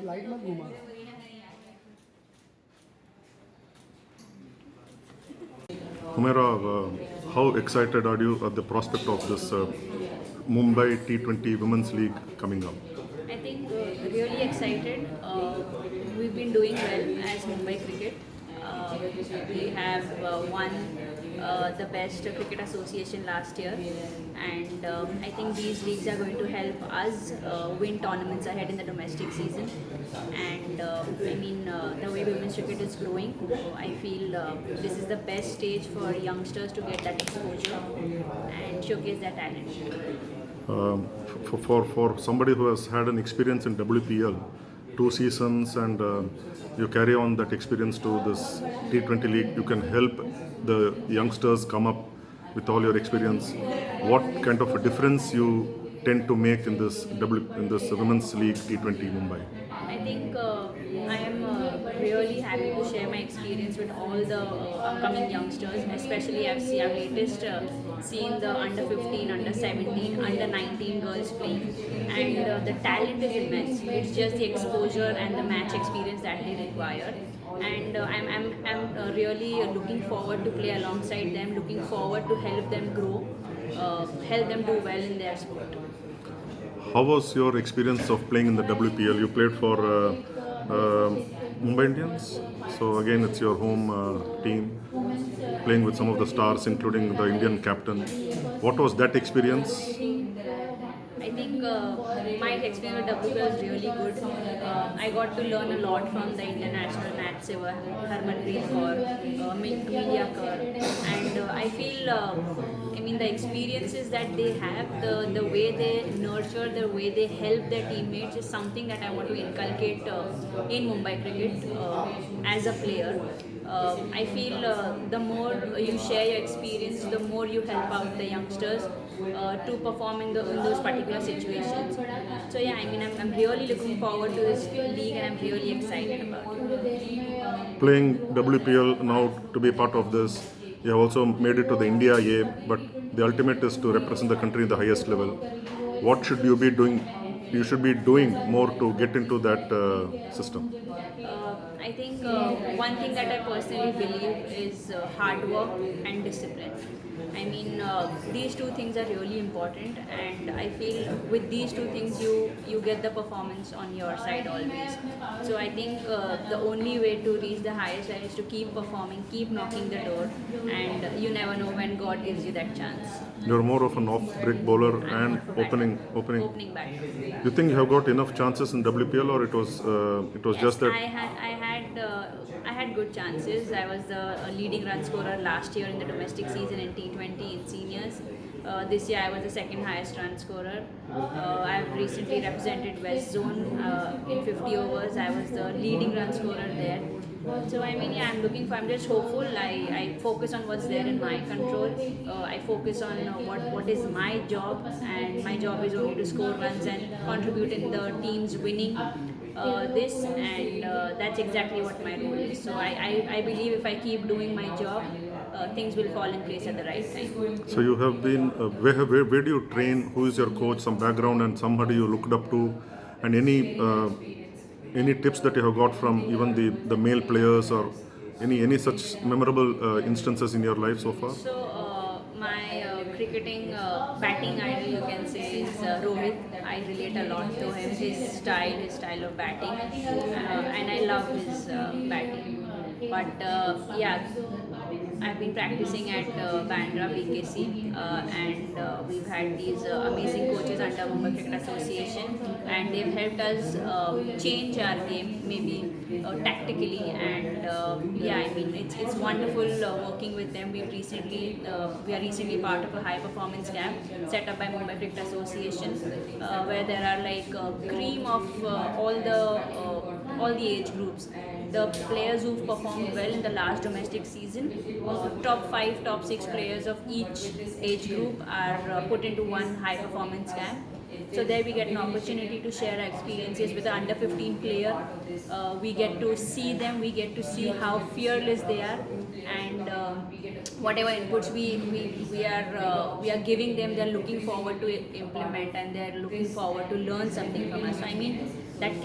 Light मत घुमा। Humera, how excited are you at the prospect of this Mumbai T20 Women's League coming up? I think really excited. We've been doing well as Mumbai Cricket. We have won the best cricket association last year, and I think these leagues are going to help us win tournaments ahead in the domestic season. And the way women's cricket is growing, I feel this is the best stage for youngsters to get that exposure and showcase their talent. For somebody who has had an experience in WPL, 2 seasons, and you carry on that experience to this T20 league, you can help the youngsters come up with all your experience. What kind of a difference you tend to make in this Women's League T20 Mumbai? I think I am really happy to share my experience with all the upcoming youngsters. Especially I've latest seen the under 15, under 17, under 19 girls playing, and the talent is immense. It's just the exposure and the match experience that they require. And I'm really looking forward to play alongside them. Looking forward to help them grow, help them do well in their sport. How was your experience of playing in the WPL? You played for Mumbai Indians, so again it's your home team, playing with some of the stars, including the Indian captain. What was that experience? I think my experience with WPL was really good. I got to learn a lot from the Indian national Nat Sewa, Harmanpreet Kaur, Amelia Kaur, and I feel the experiences that they have, the way they nurture, the way they help their teammates is something that I want to inculcate in Mumbai cricket as a player. I feel the more you share your experience, the more you help out the youngsters to perform in those particular situations. So yeah, I'm really looking forward to this league, and I'm really excited about it. Playing WPL now, to be part of this, you have also made it to the India A, but the ultimate is to represent the country in the highest level. What should you be doing? You should be doing more to get into that system. I think one thing that I personally believe is hard work and discipline. These two things are really important, and I feel with these two things you get the performance on your side always. So I think the only way to reach the highest side is to keep performing, keep knocking the door, and you never know when God gives you that chance. You're more of an off-break bowler and opening. Batter. You think you have got enough chances in WPL, or it was just that? I had good chances. I was the leading run scorer last year in the domestic season in T20 in seniors. This year I was the second highest run scorer. I've recently represented West Zone in 50 overs. I was the leading run scorer there. So I'm just hopeful. I focus on what's there in my control. I focus on what is my job, and my job is only to score runs and contribute in the team's winning this, and that's exactly what my role is. So I believe if I keep doing my job, things will fall in place at the right time. So you have been. Where do you train? Who is your coach? Some background and somebody you looked up to, and any tips that you have got from even the male players, or any such memorable instances in your life so far? So my cricketing batting idol, you can say, is Rohit. I relate a lot to him, his style of batting, and I love his batting. But I've been practicing at Bandra BKC, and we've had these amazing coaches under Mumbai Cricket Association, and they've helped us change our game maybe tactically, and it's wonderful working with them. We are recently part of a high performance camp set up by Mumbai Cricket Association, where there are like cream of all the age groups. The players who've performed well in the last domestic season, top 5, top 6 players of each age group are put into one high performance camp. So there we get an opportunity to share our experiences with the under 15 player. We get to see them, we get to see how fearless they are, and whatever inputs we are giving them, they're looking forward to implement, and they're looking forward to learn something from us. So that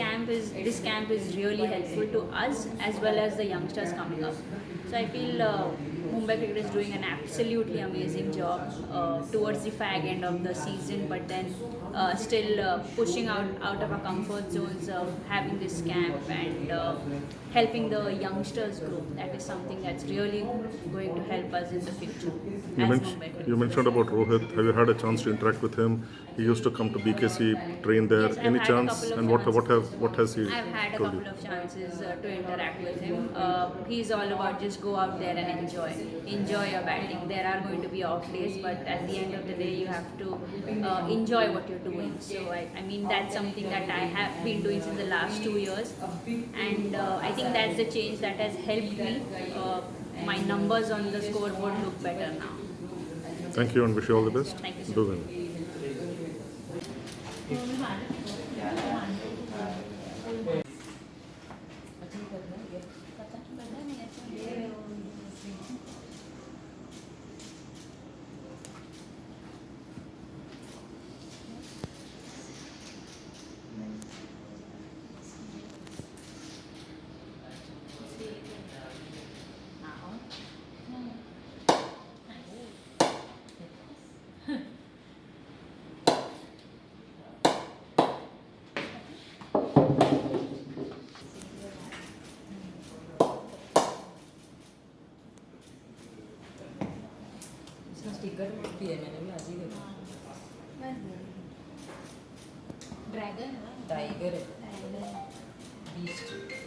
this camp is really helpful to us as well as the youngsters coming up. So I feel Mumbai Cricket is doing an absolutely amazing job towards the fag end of the season, but then still pushing out of our comfort zones of having this camp and helping the youngsters grow. That is something that's really going to help us in the future as Mumbai Cricket. You mentioned about Rohit. Have you had a chance to interact with him? He used to come to BKC, train there. Yes, I've Any had a chance? couple of And what has he I've had a told you? couple of chances to interact with him. He's all about just go out there and enjoy your batting. There are going to be off days, but at the end of the day, you have to enjoy what you're doing. So I mean that's something that I have been doing since the last 2 years, and I think that's the change that has helped me. My numbers on the scoreboard look better now. Thank you and wish you all the best. Thank you so Do well. इसका sticker भी है, मैंने भी आज ही देखा। Dragon है ना? Tiger है, बीस्ट।